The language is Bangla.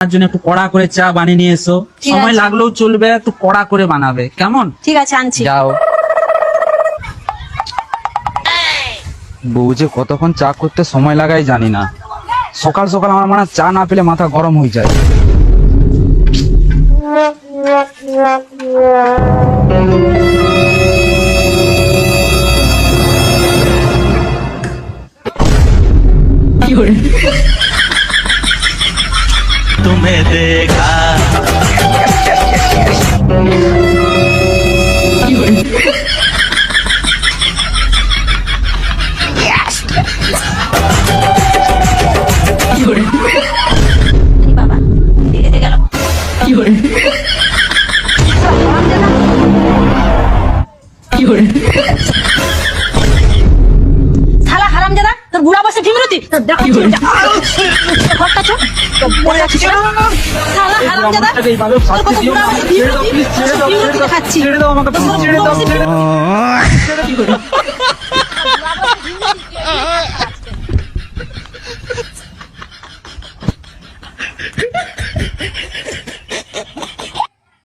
তার জন্য একটু কড়া করে চা বানিয়ে নিয়ে এসো। ঠিক সময় আছে। লাগলেও চলবে, একটু কড়া করে বানাবে, কেমন? ঠিক আছে, আনছি। যাও। বউ যে কতক্ষণ চা করতে সময় লাগাই জানি না। সকাল সকাল আমার মনে হয় চা না পেলে মাথা গরম হয়ে যায়। तुम्हें देखा বাবা দেখে গেল। শালা হারামজাদা, তোর বুড়া বসে ফিমরতি তোর দেখো ঘরটা চো শালা হারামজাদা, এইভাবে তোর শাস্তি কত দিও বুড়া না। বসে ছেড়ে দাও, please, ছেড়ে দাও, ছেড়ে দাও, খাচ্ছি। ছেড়ে দাও আমাকে, please, ছেড়ে দাও, ছেড়ে দাও।